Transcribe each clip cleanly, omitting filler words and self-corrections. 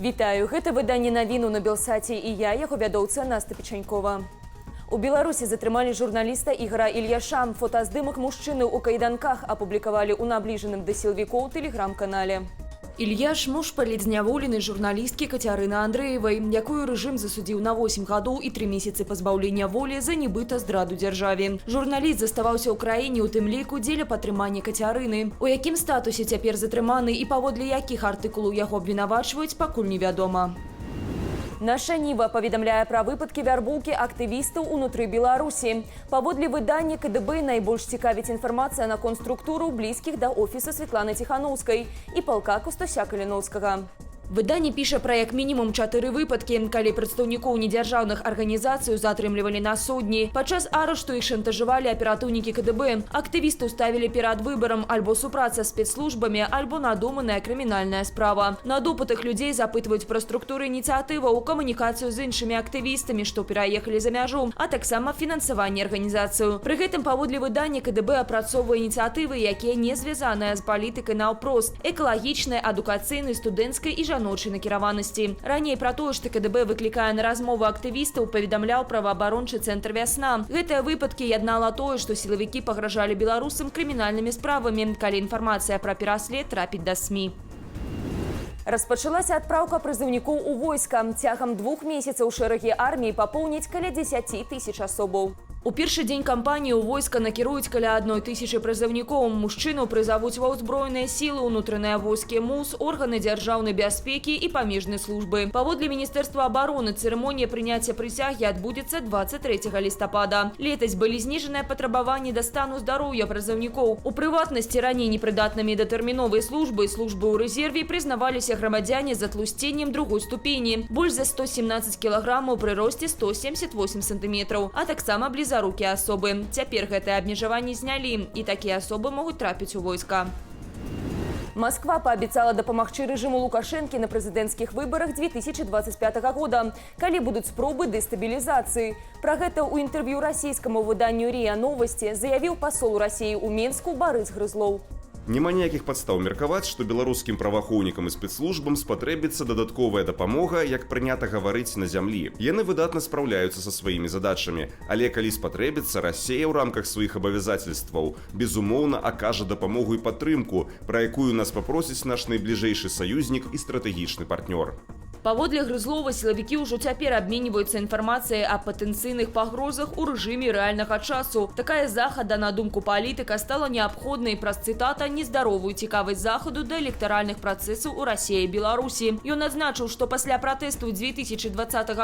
Вітаю, гэта выданне навіну на Белсаце і я, яго вядоўца Наста Печанькова. У Беларусі затрымалі журналіста Ігора Ільяша. Фотаздымак мужчыны ў кайданках апублікавалі ў набліжаным да сілавікоў тэлеграм-канале. Ільяш – муж палітзняволенай журналісткі Кацярыны Андрэевай, якую рэжым засудзіў на 8 гадоў і 3 месяцы пазбаўлення волі за нібыта здраду дзяржаве. Журналіст заставаўся ў краіне, у тым ліку дзеля падтрымання Кацярыны. У якім статусе цяпер затрыманы і паводле якіх артыкулаў яго абвінавачваюць, пакуль невядома. Наша Ніва паведамляе пра выпадкі вярбоўкі актывістаў унутры Беларусі. Паводле выдання КДБ найбольш цікавіць інфармацыя наконт структураў блізкіх да офіса Светланы Ціханаўскай і палка Костуся Каліноўскага. Выданне піша пра як мінімум 4 выпадкі, калі прадстаўнікоў недзяржаўных арганізацый затрымлівалі на судні. Падчас арышту іх шантажывалі аператыўнікі КДБ. Актывістаў ставілі перад выбарам альбо супраца з спецслужбамі, альбо надуманая крымінальная справа. На допытах людзей запытваюць пра структуры ініцыятываў, камунікацыю з іншымі актывістамі, што пераехалі за мяжу, а таксама фінансаванне арганізацыю. Пры гэтым паводле выдання КДБ апрацоўвае ініцыятывы, якія не звязаныя з палітыкай наўпрост, экалагічнай, адукацыйнай, студэнцкай і жаночай накіраванасці. Раней пра тое, што КДБ выклікае на размову актывістаў, паведамляў праваабарончы цэнтр «Вясна». Гэтыя выпадкі яднала тое, што сілавікі пагражалі беларусам крымінальнымі справамі, калі інфармацыя пра пераслед трапіць да СМІ. Распачалася адпраўка прызыўнікоў у войска. Цягам 2 месяцаў шэрагі арміі папоўняць каля 10 тысяч асобаў. У першы дзень кампаніі ў войска накіруюць каля 1000 прызыўнікоў. Мужчыну прызавуць ва ўзброеныя сілы, унутраныя войскі МУС, органы дзяржаўнай бяспекі і памежнай службы. Паводле Міністэрства абароны, цырымонія прыняцця прысягі адбудзецца 23 лістапада. Летась былі зніжаныя патрабаванні да стану здароўя прызыўнікоў. У прыватнасці раней непрыдатнымі да тэрміновай службы і службы ў рэзерве прызнаваліся грамадзяне з затлусценнем 2-й ступені, больш за 117 кілаграмаў пры росце 178 сантыметраў, а таксама блізарукі асобы. Цяпер гэтае абмежаванне знялі, і такія асобы могуць трапіць у войска. Москва паабяцала дапамагчы рэжыму Лукашэнкі на прэзідэнцкіх выбарах 2025 года, калі будуць спробы дэстабілізацыі. Пра гэта ў інтэрв'ю расійскаму выданню РИА Новости заявіў пасол Расіі ў Мінску Барыс Грызлоў. Няма ніякіх падстаў меркаваць, што беларускім праваахоўнікам і спецслужбам спатрэбіцца дадатковая дапамога, як прынята гаварыць, на зямлі. Яны выдатна спраўляюцца са сваімі задачамі, але калі спатрэбіцца, Расія ў рамках сваіх абавязацельстваў безумоўна акажа дапамогу і падтрымку, пра якую нас папросіць наш найбліжэйшы саюзнік і стратэгічны партнёр. Паводле Грызлова, сілавікі ўжо цяпер абменьваюцца інфармацыяй аб патэнцыйных пагрозах у рэжыме рэальнага часу. Такая захада, на думку палітыка, стала неабходнай праз, цытата, нездаровую цікавасць захаду да электаральных працэсаў у Расіі і Беларусі. Ён адзначыў, што пасля пратэсту 2020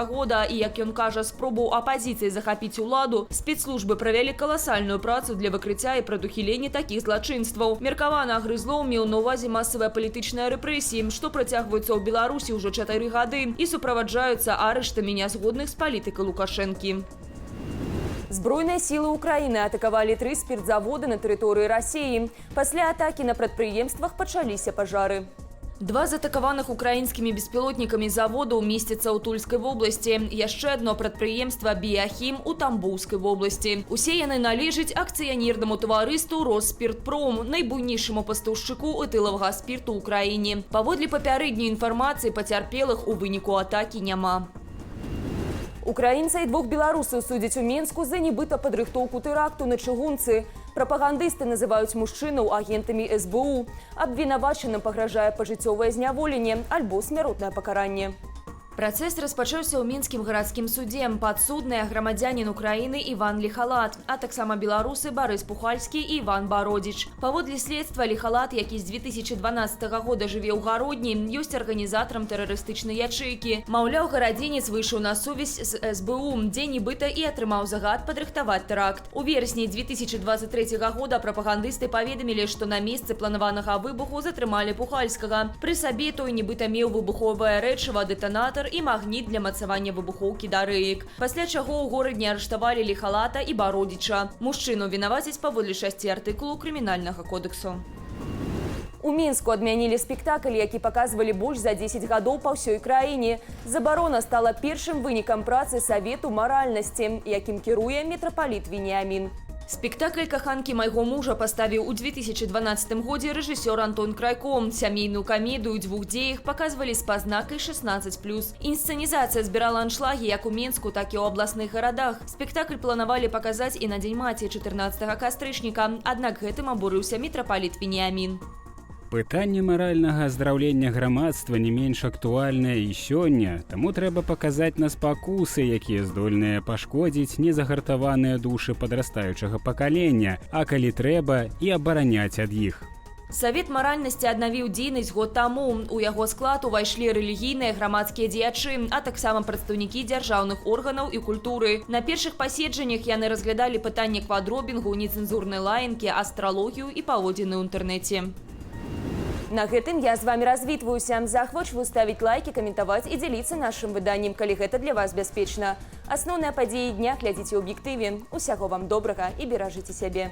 года і, як ён кажа, спробаў апазіцыі захапіць уладу, спецслужбы правялі каласальную працу для выкрыцця і прадухілення такіх злачынстваў. Меркавана, Грызлоў меў на ўвазе масавыя палітычныя рэпрэсіі, што працягваюцца ў Беларусі ўжо 4 гады і суправаджаюцца арыштамі нязгодных з палітыкай Лукашэнкі. Збройныя сілы Украіны атакавалі 3 спіртзаводы на тэрыторыі Расіі. Пасля атакі на прадпрыемствах пачаліся пажары. 2 з атакаваных украінскімі беспілотнікамі заводаў месцяцца ў Тульскай вобласці. Яшчэ адно прадпрыемства «Біяхім» у Тамбоўскай вобласці. Усе яны належаць акцыянернаму таварыству «Росспіртпром», найбуйнейшаму пастаўшчыку этылавага спірту ў краіне. Паводле папярэдняй інфармацыі, пацярпелых у выніку атакі няма. Украінца і 2 беларусаў судзяць у Мінску за нібыта падрыхтоўку тэракту на чыгунцы. Прапагандысты называюць мужчынаў агентамі СБУ. Абвінавачаным пагражае пажыццёвае зняволенне альбо смяротнае пакаранне. Працэс распачаўся ў мінскім гарадскім судзе. Падсудныя грамадзянін Украіны Іван Ліхалат, а таксама беларусы Барыс Пухальскі і Іван Бародзіч. Паводле следства, Ліхалат, які з 2012 года жыве ў Гародні, ёсць арганізатарам тэрарыстычнай ячэйкі. Маўляў, гарадзенец выйшаў на сувязь з СБУ, дзе нібыта і атрымаў загад падрыхтаваць тэракт. У верасні 2023 года прапагандысты паведамілі, што на месцы планаванага выбуху затрымалі Пухальскага. Пры сабе той нібыта меў выбуховае рэчыва, дэтанатар і магніт для мацавання выбухоўкі да рэек. Пасля чаго ў горадні арыштавалі Ліхалата і Бародзіча. Мужчыну вінавацяць паводле 6 артыкулаў крымінальнага кодексу. У Мінску адмянілі спектакль, які паказвалі больш за 10 гадоў па ўсёй краіне. Забарона стала першым вынікам працы Савету маральнасці, якім кіруе мітрапаліт Веніамін. Спектакль «Каханкі майго мужа» паставіў у 2012 годзе рэжысёр Антон Крайко. Сямейную камедыю ў двух дзеях паказвалі з пазнакай 16+. Інсцэнізацыя збірала аншлагі як у Менску, так і ў абласных гарадах. Спектакль планавалі паказаць і на Дзень маці 14 кастрычніка, аднак гэтым абурыўся мітрапаліт Веніамін. Пытанне маральнага аздраўлення грамадства не менш актуальнае і сёння, таму трэба паказаць на спакусы, якія здольныя пашкодзіць незагартаваныя душы падрастаючага пакалення, а калі трэба, і абараняць ад іх. Савет маральнасці аднавіў дзейнасць год таму. У яго склад увайшлі рэлігійныя грамадскія дзеячы, а таксама прадстаўнікі дзяржаўных органаў і культуры. На першых паседжаннях яны разглядалі пытанне квадробінгу, нецэнзурнай лаянкі, астралогію і паводзіны ў інтэрнэце. На гэтым я з вами развітваюся. Захвочваю ставіць лайки, каментаваць і дзяліцца нашым выданнем, калі гэта для вас бяспечна. Асноўныя падзеі дня глядзіце ў аб'ектыве. Усяго вам добрага і беражыце сябе.